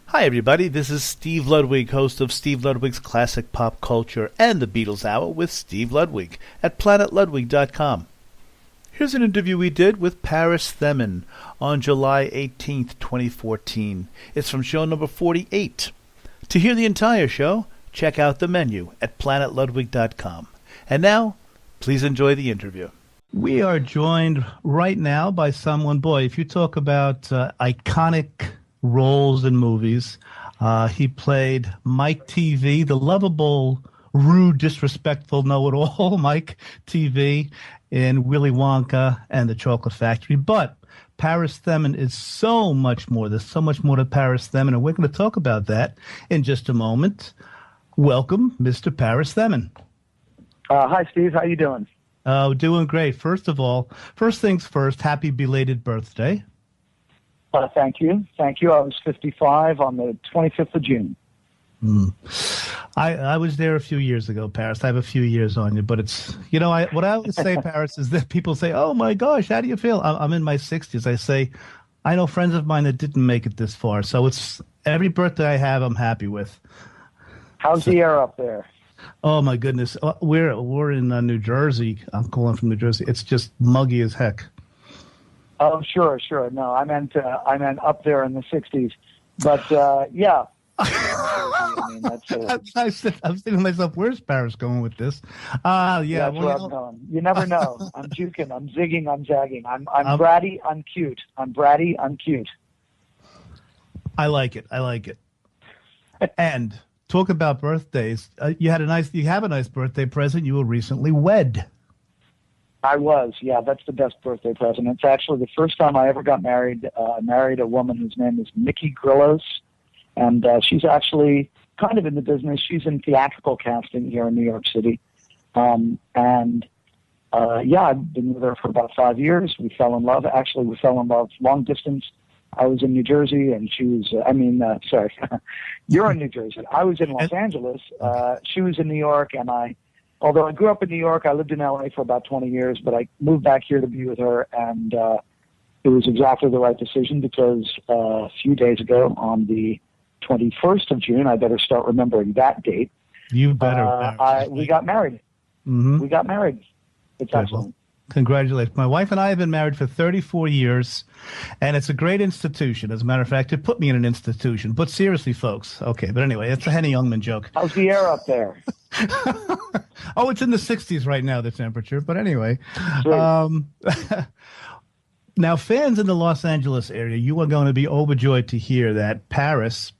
Hi everybody, this is Steve Ludwig, host of Steve Ludwig's Classic Pop Culture and the Beatles Hour with Steve Ludwig at planetludwig.com. Here's an interview we did with Paris Themmen on July 18th, 2014. It's from show number 48. To hear the entire show, check out the menu at planetludwig.com. And now, please enjoy the interview. We are joined right now by someone, boy, if you talk about iconic roles in movies, he played Mike TV, the lovable, rude, disrespectful, know-it-all Mike TV in Willy Wonka and the Chocolate Factory. But Paris Themmen is so much more. There's so much more to Paris Themmen, and we're going to talk about that in just a moment. Welcome, Mr. Paris Themmen. Hi, Steve. How you doing? Doing great. First of all, first things first, happy belated birthday. Thank you. Thank you. I was 55 on the 25th of June. I was there a few years ago, Paris. I have a few years on you, but it's, what I always say, Paris, is that people say, oh my gosh, how do you feel? I'm in my 60s. I say, I know friends of mine that didn't make it this far. So it's every birthday I have, I'm happy with. How's the air up there? Oh my goodness. We're in New Jersey. I'm calling from New Jersey. It's just muggy as heck. Oh, sure. No, I meant up there in the 60s. But, yeah. I mean, I was thinking to myself, where's Paris going with this? Yeah. That's where I'm going. You never know. I'm juking. I'm zigging. I'm zagging. I'm bratty. I'm cute. I'm bratty. I'm cute. I like it. And talk about birthdays. You have a nice birthday present. You were recently wed. I was, yeah. That's the best birthday present. It's actually the first time I ever got married. I married a woman whose name is Nikki Grillos, and she's actually kind of in the business. She's in theatrical casting here in New York City. I've been with her for about 5 years. We fell in love. Actually, we fell in love long distance. I was in New Jersey, and she was, sorry, you're in New Jersey. I was in Los Angeles. She was in New York, and although I grew up in New York, I lived in LA for about 20 years, but I moved back here to be with her, and it was exactly the right decision because a few days ago, on the 21st of June, I better start remembering that date. You better. We got married. Mm-hmm. We got married. It's excellent. Congratulations. My wife and I have been married for 34 years, and it's a great institution. As a matter of fact, it put me in an institution. But seriously, folks. Okay, but anyway, it's a Henny Youngman joke. How's the air up there? Oh, it's in the 60s right now, the temperature. But anyway, now fans in the Los Angeles area, you are going to be overjoyed to hear that Paris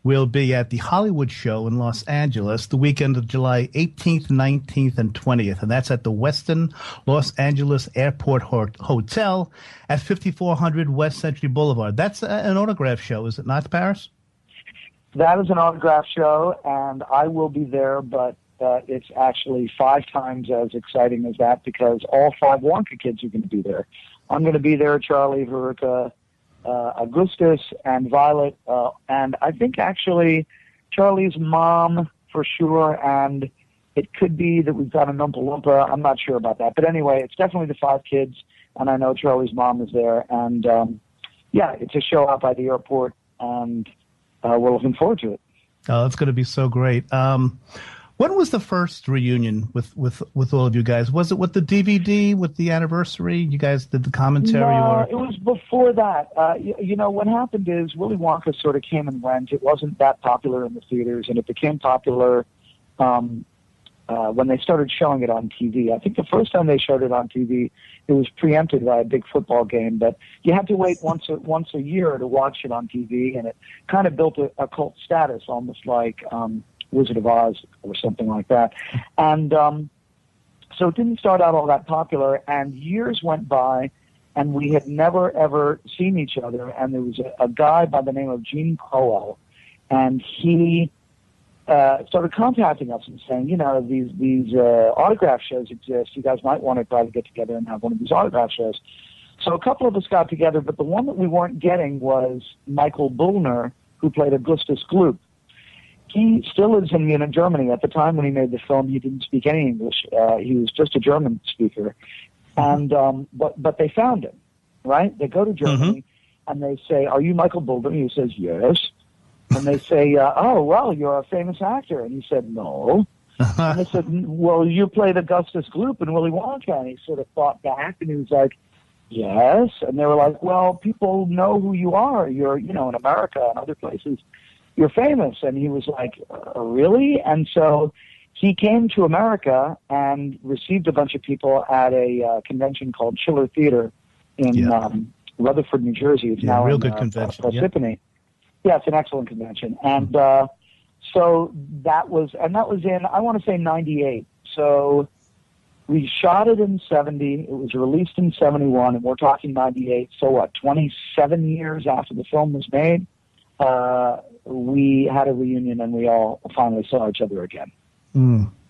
will be at the Hollywood Show in Los Angeles the weekend of July 18th, 19th, and 20th. And that's at the Westin Los Angeles Airport Hotel at 5400 West Century Boulevard. That's an autograph show, is it not, Paris? That is an autograph show, and I will be there, but it's actually 5 times as exciting as that because all 5 Wonka kids are going to be there. I'm going to be there, Charlie, Veruca, Augustus, and Violet, and I think actually Charlie's mom for sure, and it could be that we've got an Oompa Loompa. I'm not sure about that. But anyway, it's definitely the 5 kids, and I know Charlie's mom is there. And, it's a show out by the airport, and we're looking forward to it. Oh, that's going to be so great. When was the first reunion with all of you guys? Was it with the DVD, with the anniversary? You guys did the commentary? No, it was before that. What happened is Willy Wonka sort of came and went. It wasn't that popular in the theaters, and it became popular when they started showing it on TV. I think the first time they showed it on TV, it was preempted by a big football game, but you had to wait once a year to watch it on TV, and it kind of built a cult status, almost like Wizard of Oz or something like that. And so it didn't start out all that popular, and years went by, and we had never, ever seen each other. And there was a guy by the name of Gene Crowell, and he started contacting us and saying, these autograph shows exist. You guys might want to try to get together and have one of these autograph shows. So a couple of us got together, but the one that we weren't getting was Michael Bullner, who played Augustus Gloop. He still lives in Munich, Germany. At the time when he made the film, he didn't speak any English. He was just a German speaker. And but they found him, right? They go to Germany and they say, "Are you Michael Bublé?" He says, "Yes." And they say, "Oh, well, you're a famous actor." And he said, "No." And they said, "Well, you played Augustus Gloop in Willy Wonka." And he sort of thought back and he was like, "Yes." And they were like, "Well, people know who you are. You're, in America and other places, you're famous." And he was like, "Really?" And so he came to America and received a bunch of people at a convention called Schiller Theater in Rutherford, New Jersey. It's now real in good convention. Parsippany. Yeah, it's an excellent convention. And so that was in, I want to say, 98. So we shot it in 70. It was released in 71, and we're talking 98. So what, 27 years after the film was made, we had a reunion and we all finally saw each other again.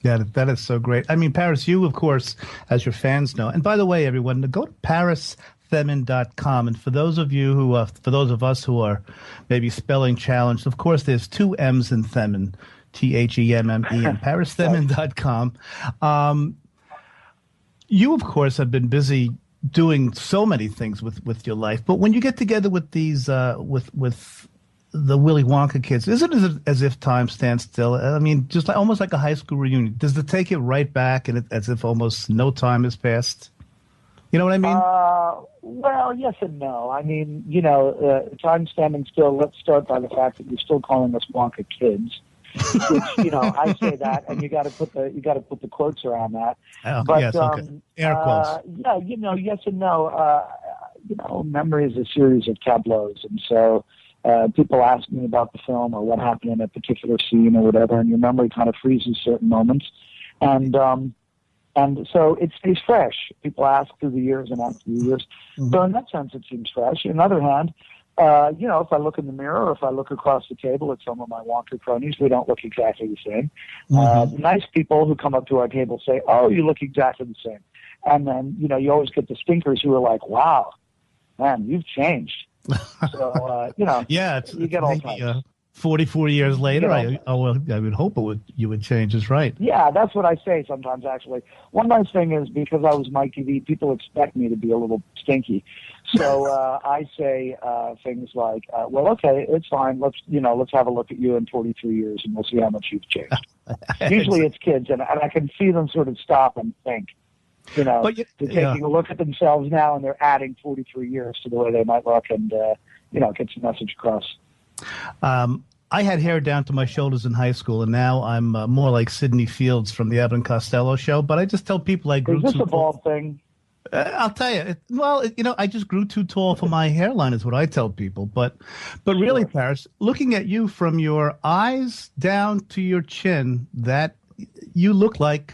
Yeah, that is so great. I mean, Paris, you, of course, as your fans know. And by the way, everyone, go to ParisThemmen.com. And for those of you who, for those of us who are maybe spelling challenged, of course, there's two M's in Themmen, Themme, and ParisThemmen.com. You, of course, have been busy doing so many things with your life. But when you get together with these, with the Willy Wonka kids, isn't it as if time stands still? I mean, just almost like a high school reunion. Does it take it right back, and as if almost no time has passed? You know what I mean? Well, yes and no. I mean, time standing still. Let's start by the fact that you're still calling us Wonka kids, which I say that, and you got to put the quotes around that. Oh, but, yes, okay. Air quotes. Yeah, yes and no. Memory is a series of tableaus, and so. People ask me about the film or what happened in a particular scene or whatever, and your memory kind of freezes certain moments, and so it stays fresh. People ask through the years and after the years. So in that sense, it seems fresh. On the other hand, if I look in the mirror or if I look across the table at some of my Wonka cronies, we don't look exactly the same. Nice people who come up to our table say, "Oh, you look exactly the same," and then you always get the stinkers who are like, "Wow, man, you've changed." So, you get all types. 44 years later, I would hope you would change. Is right. Yeah, that's what I say sometimes, actually. One nice thing is because I was Mike TV, people expect me to be a little stinky. So I say things like, well, okay, it's fine. Let's have a look at you in 43 years and we'll see how much you've changed. Usually it's kids, and I can see them sort of stop and think. They're taking a look at themselves now, and they're adding 43 years to the way they might look, and gets the message across. I had hair down to my shoulders in high school, and now I'm more like Sidney Fields from the Abbott and Costello show. But I just tell people I grew too tall. Is this a bald thing? I'll tell you. I just grew too tall for my hairline is what I tell people. But really, Paris, looking at you from your eyes down to your chin, that you look like.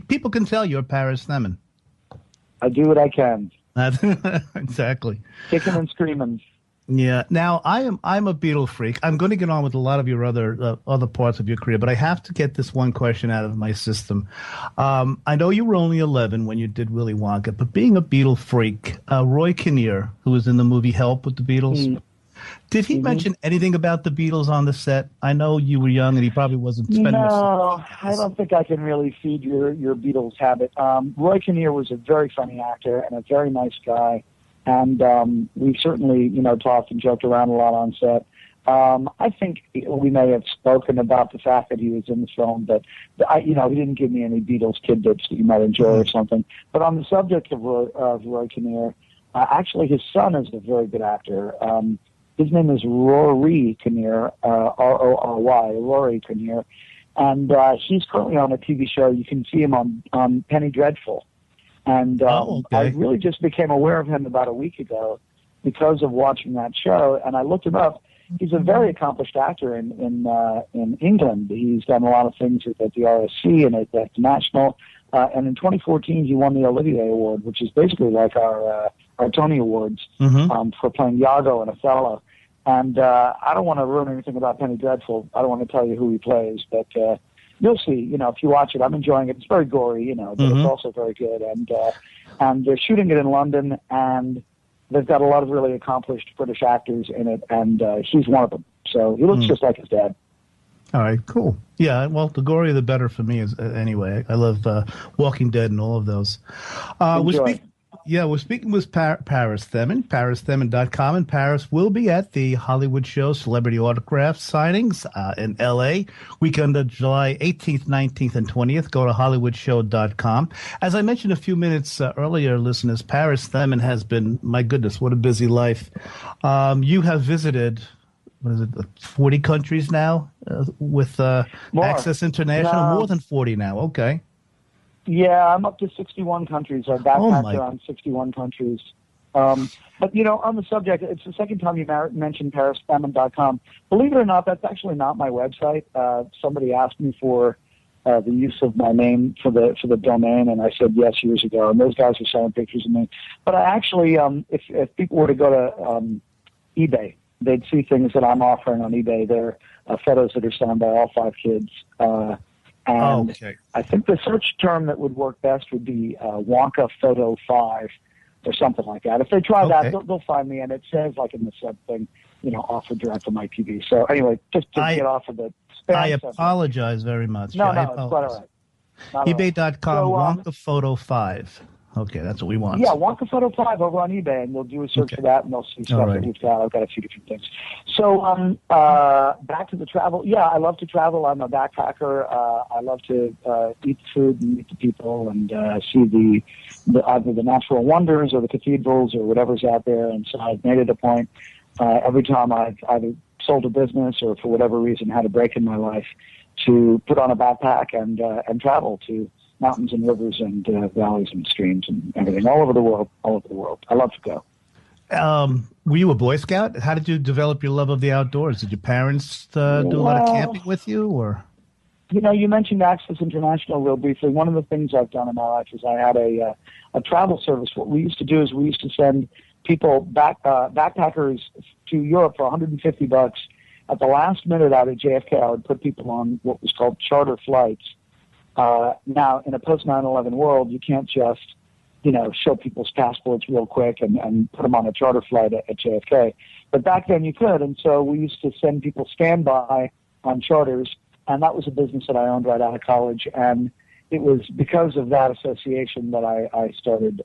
People can tell you're Paris Themmen. I do what I can. Exactly. Kicking and screaming. Yeah. Now I'm a Beatle freak. I'm going to get on with a lot of your other parts of your career, but I have to get this one question out of my system. I know you were only 11 when you did Willy Wonka, but being a Beatle freak, Roy Kinnear, who was in the movie Help with the Beatles. Did he mention anything about the Beatles on the set? I know you were young and he probably wasn't spending No, I don't think I can really feed your Beatles habit. Roy Kinnear was a very funny actor and a very nice guy. And we certainly, talked and joked around a lot on set. I think we may have spoken about the fact that he was in the film, but he didn't give me any Beatles tidbits that you might enjoy or something. But on the subject of Roy Kinnear, actually his son is a very good actor. His name is Rory Kinnear, R-O-R-Y, Rory Kinnear. And he's currently on a TV show. You can see him on Penny Dreadful. And I really just became aware of him about a week ago because of watching that show. And I looked him up. He's a very accomplished actor in England. He's done a lot of things at the RSC and at the National. And in 2014, he won the Olivier Award, which is basically like our Tony Awards for playing Iago in Othello. And I don't want to ruin anything about Penny Dreadful. I don't want to tell you who he plays, but you'll see. If you watch it, I'm enjoying it. It's very gory, but it's also very good. And they're shooting it in London, and they've got a lot of really accomplished British actors in it, and he's one of them. So he looks just like his dad. All right, cool. Yeah, well, the gorier the better for me. Anyway. I love Walking Dead and all of those. Enjoy. We're speaking with Paris Themmen, ParisThemmen.com, and Paris will be at the Hollywood Show Celebrity Autograph Signings in L.A. weekend of July 18th, 19th, and 20th. Go to HollywoodShow.com. As I mentioned a few minutes earlier, listeners, Paris Themmen has been, my goodness, what a busy life. You have visited, what is it, 40 countries now with Access International? No. More than 40 now, okay. Yeah, I'm up to 61 countries. I backpacked around 61 countries. But, on the subject, it's the second time you mentioned ParisThemmen.com. Believe it or not, that's actually not my website. Somebody asked me for the use of my name for the domain, and I said yes years ago. And those guys are selling pictures of me. But I actually, if people were to go to eBay, they'd see things that I'm offering on eBay. They're photos that are signed by all 5 kids. Okay. I think the search term that would work best would be Wonka Photo 5 or something like that. If they try that, they'll find me, and it says, like in the sub thing, offer direct from my TV. So anyway, just to get off of the spam. I apologize very much. No, it's quite all right. eBay.com, Wonka Photo 5. Okay, that's what we want. Yeah, Wonka Photo 5 over on eBay, and they'll do a search for that, and they'll see stuff that we've got. I've got a few different things. So back to the travel. Yeah, I love to travel. I'm a backpacker. I love to eat food and meet the people and see either the natural wonders or the cathedrals or whatever's out there. And so I've made it a point every time I've either sold a business or for whatever reason had a break in my life to put on a backpack and travel to mountains and rivers and valleys and streams and everything all over the world. I love to go. Were you a Boy Scout? How did you develop your love of the outdoors? Did your parents do a lot of camping with you, or? You mentioned Access International real briefly. One of the things I've done in my life is I had a travel service. What we used to do is we used to send people backpackers to Europe for $150. At the last minute out of JFK, I would put people on what was called charter flights. Now, in a post 9/11 world, you can't just, show people's passports real quick and put them on a charter flight at JFK. But back then you could, and so we used to send people standby on charters, and that was a business that I owned right out of college. And it was because of that association that I started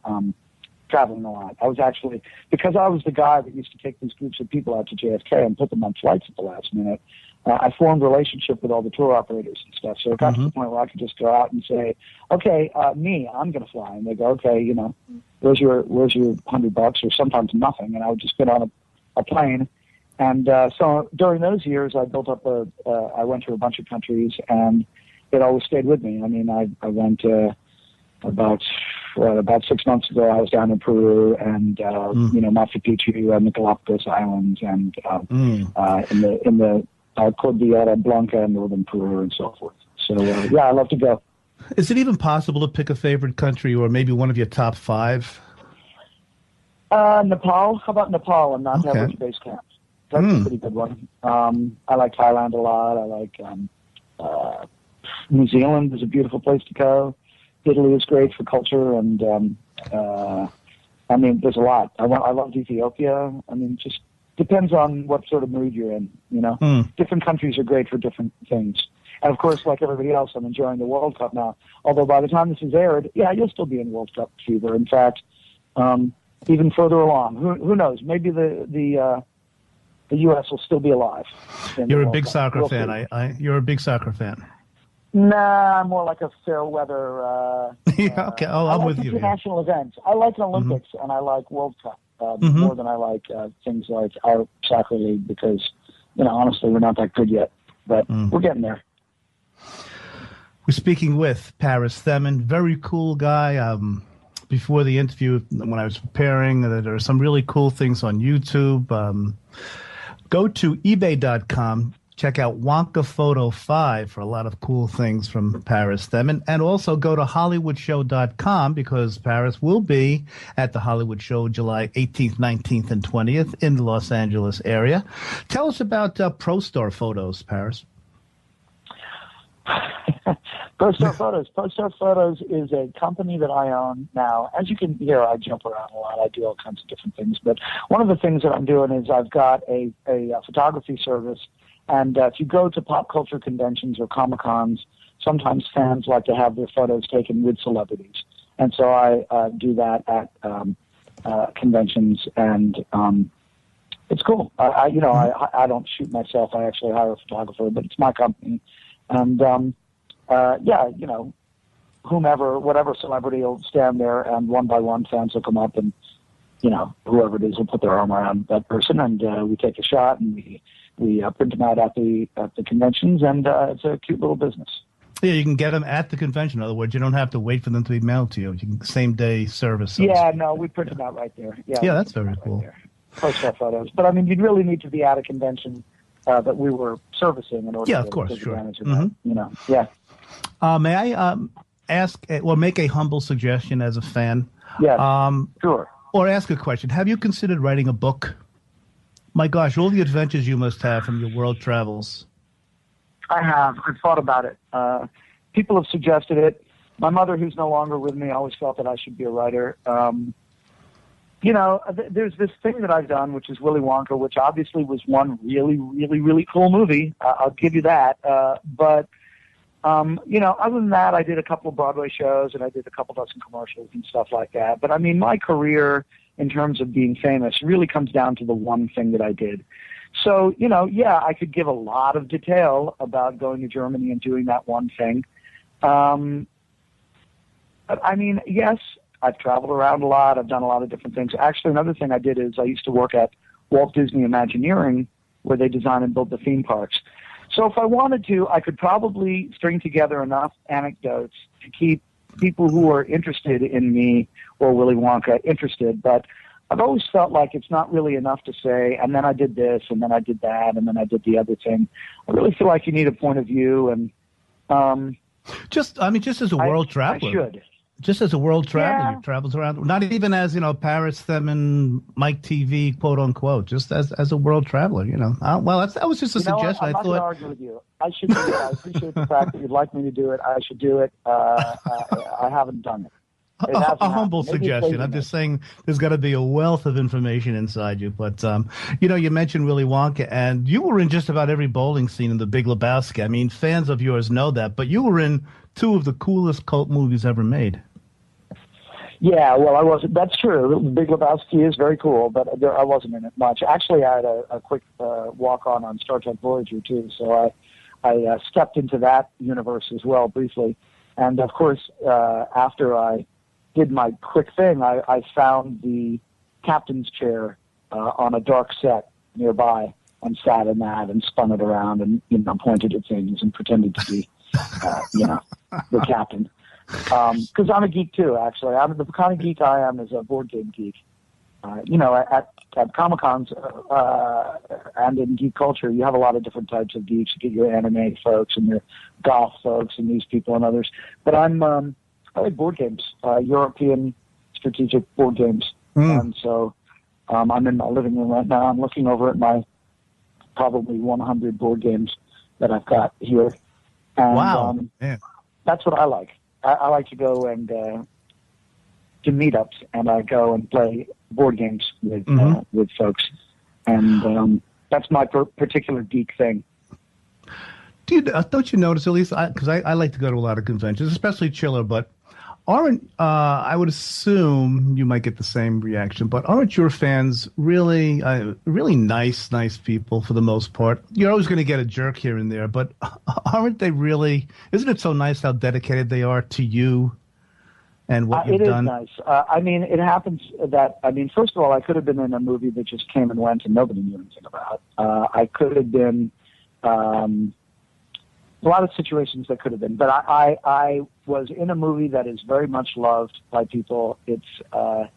traveling a lot. I was actually, because I was the guy that used to take these groups of people out to JFK and put them on flights at the last minute, I formed a relationship with all the tour operators and stuff. So it got to the point where I could just go out and say, okay, I'm going to fly. And they go, okay, where's your $100 or sometimes nothing. And I would just get on a plane. And so during those years, I built up I went to a bunch of countries, and it always stayed with me. I mean, I went about 6 months ago, I was down in Peru and, Machu Picchu and the Galapagos Islands and in the Cordillera Blanca in northern Peru and so forth. So, I love to go. Is it even possible to pick a favorite country or maybe one of your top 5? Nepal. How about Nepal and not have a base camp? That's a pretty good one. I like Thailand a lot. I like New Zealand is a beautiful place to go. Italy is great for culture, and there's a lot. I love Ethiopia. Just depends on what sort of mood you're in. Different countries are great for different things. And of course, like everybody else, I'm enjoying the World Cup now. Although by the time this is aired, you'll still be in World Cup fever. In fact, even further along. Who knows? Maybe the U.S. will still be alive. You're a big soccer fan. You're a big soccer fan. Nah, I'm more like a fair weather. Okay, I'm with you. International events. I like an Olympics and I like World Cup more than I like things like our soccer league because, honestly, we're not that good yet, but we're getting there. We're speaking with Paris Themmen, very cool guy. Before the interview, when I was preparing, there are some really cool things on YouTube. Go to ebay.com. Check out Wonka Photo 5 for a lot of cool things from Paris Themmen. And also go to HollywoodShow.com because Paris will be at the Hollywood Show July 18th, 19th, and 20th in the Los Angeles area. Tell us about ProStore Photos, Paris. ProStore Photos. ProStore Photos is a company that I own now. As you can hear, I jump around a lot. I do all kinds of different things. But one of the things that I'm doing is I've got a photography service And if you go to pop culture conventions or Comic-Cons, sometimes fans like to have their photos taken with celebrities. And so I do that at conventions, and it's cool. I don't shoot myself. I actually hire a photographer, but it's my company. And, whatever celebrity will stand there, and one by one fans will come up, and, whoever it is will put their arm around that person, and we take a shot, and we print them out at the conventions, and it's a cute little business. Yeah, you can get them at the convention. In other words, you don't have to wait for them to be mailed to you. You can same-day service. Yeah, no, we print them out right there. Yeah, that's very cool. Right, ProStore Photos. But, I mean, you'd really need to be at a convention that we were servicing in order to take advantage of mm-hmm. that, yeah. May I ask, or make a humble suggestion as a fan? Yeah, sure. Or ask a question. Have you considered writing a book? My gosh, all the adventures you must have from your world travels. I have. I've thought about it. People have suggested it. My mother, who's no longer with me, always felt that I should be a writer. There's this thing that I've done, which is Willy Wonka, which obviously was one really, really, really cool movie. I'll give you that. But other than that, I did a couple of Broadway shows, and I did a couple dozen commercials and stuff like that. But, I mean, my career in terms of being famous really comes down to the one thing that I did. So, I could give a lot of detail about going to Germany and doing that one thing. But, I mean, yes, I've traveled around a lot. I've done a lot of different things. Actually, another thing I did is I used to work at Walt Disney Imagineering, where they design and build the theme parks. So if I wanted to, I could probably string together enough anecdotes to keep people who are interested in me or Willy Wonka interested. But I've always felt like it's not really enough to say, and then I did this, and then I did that, and then I did the other thing. I really feel like you need a point of view, and just as a world traveler. I should. Just as a world traveler, yeah. You travels around, not even as, Paris, Themmen, Mike TV, quote unquote, just as a world traveler, that was just a suggestion. I'm not going to argue with you. I should do it. I appreciate the fact that you'd like me to do it. I should do it. I haven't done it. A humble suggestion. I'm just saying there's got to be a wealth of information inside you. But, you mentioned Willy Wonka, and you were in just about every bowling scene in the Big Lebowski. I mean, fans of yours know that, but you were in two of the coolest cult movies ever made. Yeah, well, I wasn't. That's true. Big Lebowski is very cool, but I wasn't in it much. Actually, I had a quick walk-on Star Trek Voyager, too, so I stepped into that universe as well briefly. And, of course, after I did my quick thing, I found the captain's chair on a dark set nearby and sat in that and spun it around and, pointed at things and pretended to be, the captain. Because I'm a geek too, actually. I'm the kind of geek I am is a board game geek. At Comic-Cons and in geek culture, you have a lot of different types of geeks. You get your anime folks and your golf folks and these people and others. But I like board games, European strategic board games. And so I'm in my living room right now. I'm looking over at my probably 100 board games that I've got here. And, wow. That's what I like. I like to go and to meetups, and I go and play board games with folks, and that's my particular geek thing. Don't you notice, at least, because I like to go to a lot of conventions, especially Chiller, but aren't, I would assume you might get the same reaction, but aren't your fans really nice people for the most part? You're always going to get a jerk here and there, but aren't they really, isn't it so nice how dedicated they are to you and what you've done? It is nice. It happens that, first of all, I could have been in a movie that just came and went and nobody knew anything about. I could have been, a lot of situations that could have been, but I was in a movie that is very much loved by people. It's a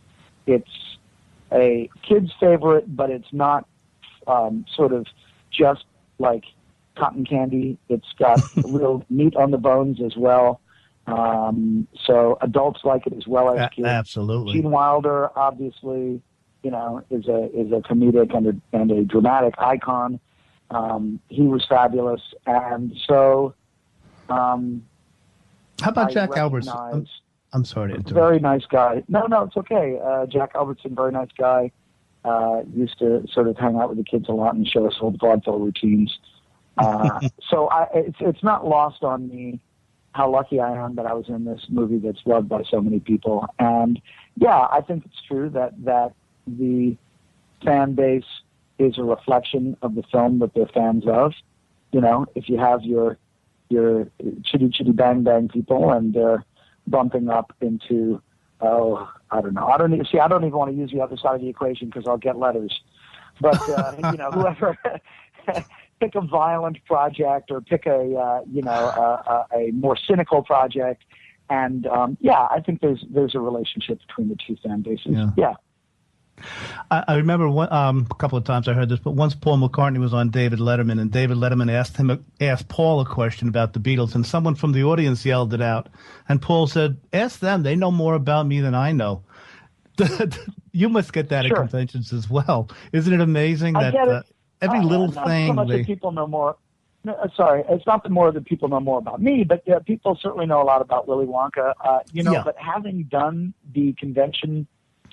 kid's favorite, but it's not sort of just like cotton candy. It's got real meat on the bones as well. So adults like it as well as kids. Absolutely. Gene Wilder, obviously, is a comedic and a dramatic icon. He was fabulous, and so. How about Jack Albertson? I'm sorry to interrupt. Very nice guy. No, it's okay. Jack Albertson, very nice guy. Used to sort of hang out with the kids a lot and show us old vaudeville routines. So it's not lost on me how lucky I am that I was in this movie that's loved by so many people. And yeah, I think it's true that the fan base is a reflection of the film that they're fans of. You know, if you have your chitty chitty bang bang people and they're bumping up into, I don't know. I don't even want to use the other side of the equation because I'll get letters. But, whoever pick a violent project or pick a more cynical project. And, I think there's a relationship between the two fan bases. Yeah. I remember a couple of times I heard this, but once Paul McCartney was on David Letterman, and David Letterman asked Paul a question about the Beatles, and someone from the audience yelled it out, and Paul said, "Ask them; they know more about me than I know." You must get that at conventions as well, isn't it amazing that every little thing? Not so much that people know more. No, sorry, it's not that more that people know more about me, but people certainly know a lot about Willy Wonka. But having done the convention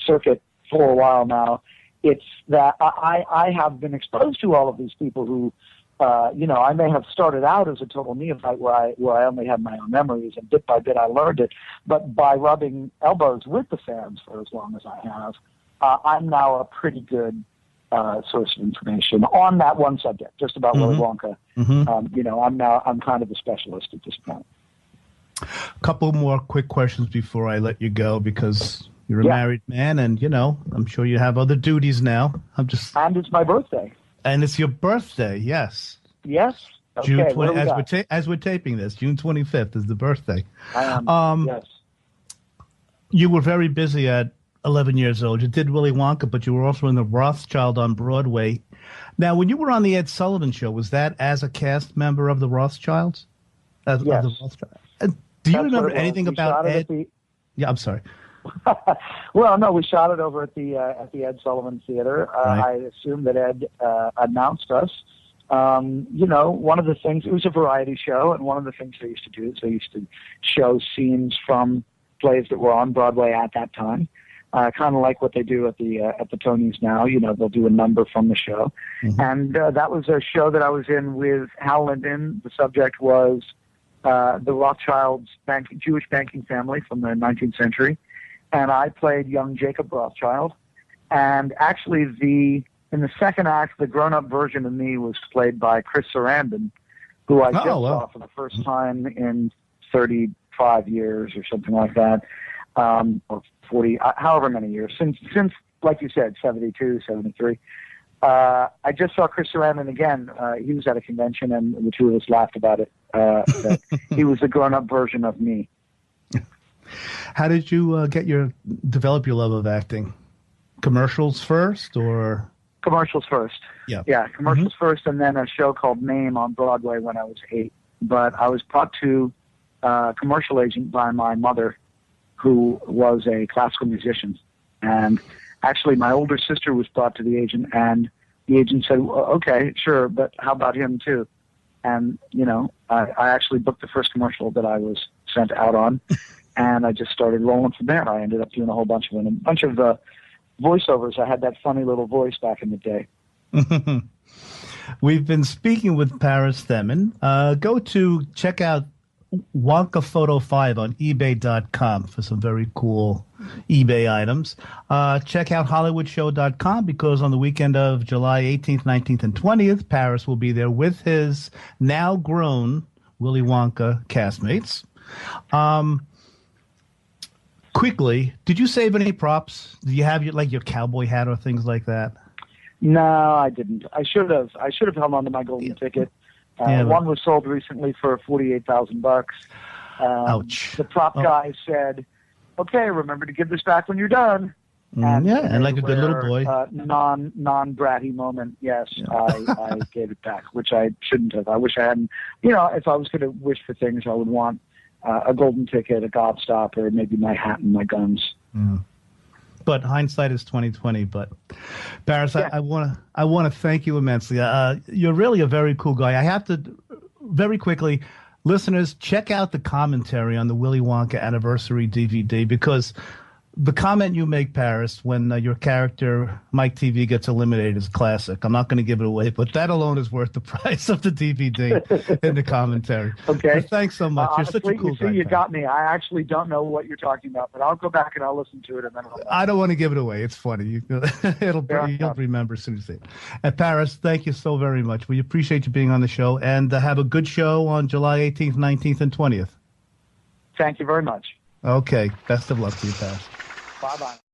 circuit for a while now, it's that I have been exposed to all of these people who, I may have started out as a total neophyte where I only had my own memories, and bit by bit I learned it. But by rubbing elbows with the fans for as long as I have, I'm now a pretty good source of information on that one subject, just about Willy Wonka. I'm kind of a specialist at this point. A couple more quick questions before I let you go, because you're a married man, and, I'm sure you have other duties now. And it's my birthday. And it's your birthday, yes. Yes. Okay, June 20, as we're taping this, June 25th is the birthday. I am, yes. You were very busy at 11 years old. You did Willy Wonka, but you were also in the Rothschild on Broadway. Now, when you were on the Ed Sullivan Show, was that as a cast member of the Rothschilds? Yes. Of the Rothschild? Do you remember anything about Ed? Yeah, I'm sorry. Well, no, we shot it over at the Ed Sullivan Theater. Right. I assume that Ed announced us. One of the things, it was a variety show, and one of the things they used to do is they used to show scenes from plays that were on Broadway at that time. Kind of like what they do at the Tonys now. They'll do a number from the show. Mm-hmm. And that was a show that I was in with Hal Linden. The subject was the Rothschilds' Jewish banking family from the 19th century. And I played young Jacob Rothschild. And actually, in the second act, the grown-up version of me was played by Chris Sarandon, who I just saw for the first time in 35 years or something like that, or 40, however many years, since like you said, 72, 73. I just saw Chris Sarandon again. He was at a convention, and the two of us laughed about it, that he was the grown-up version of me. How did you develop your love of acting? Commercials first, or? Commercials first. Yeah, commercials first, and then a show called Name on Broadway when I was 8. But I was brought to a commercial agent by my mother, who was a classical musician. And actually, my older sister was brought to the agent, and the agent said, well, okay, sure, but how about him too? And, I actually booked the first commercial that I was sent out on. And I just started rolling from there. I ended up doing a whole bunch of them. A bunch of voiceovers. I had that funny little voice back in the day. We've been speaking with Paris Themmen. Go to check out Wonka Photo 5 on eBay.com for some very cool eBay items. Check out HollywoodShow.com, because on the weekend of July 18th, 19th, and 20th, Paris will be there with his now grown Willy Wonka castmates. Quickly, did you save any props? Do you have your cowboy hat or things like that? No, I didn't. I should have. I should have held on to my golden ticket. One was sold recently for $48,000. Ouch. The prop guy said, "Okay, remember to give this back when you're done." And like a good little boy. Non-bratty moment. Yes, I gave it back, which I shouldn't have. I wish I hadn't. If I was going to wish for things, I would want a golden ticket, a gobstopper, maybe my hat and my guns. Mm. But hindsight is 20/20. But Paris, yeah. I want to thank you immensely. You're really a very cool guy. I have to very quickly, listeners, check out the commentary on the Willy Wonka anniversary DVD, because The comment you make, Paris, when your character, Mike TV, gets eliminated is classic. I'm not going to give it away, but that alone is worth the price of the DVD in the commentary. Okay. But thanks so much. You're Honestly, such a cool guy. You got me. I actually don't know what you're talking about, but I'll go back and I'll listen to it. And then I don't want to give it away. It's funny. You'll remember as soon as you see it. And Paris, thank you so very much. We appreciate you being on the show, and have a good show on July 18th, 19th, and 20th. Thank you very much. Okay. Best of luck to you, Paris. Bye-bye.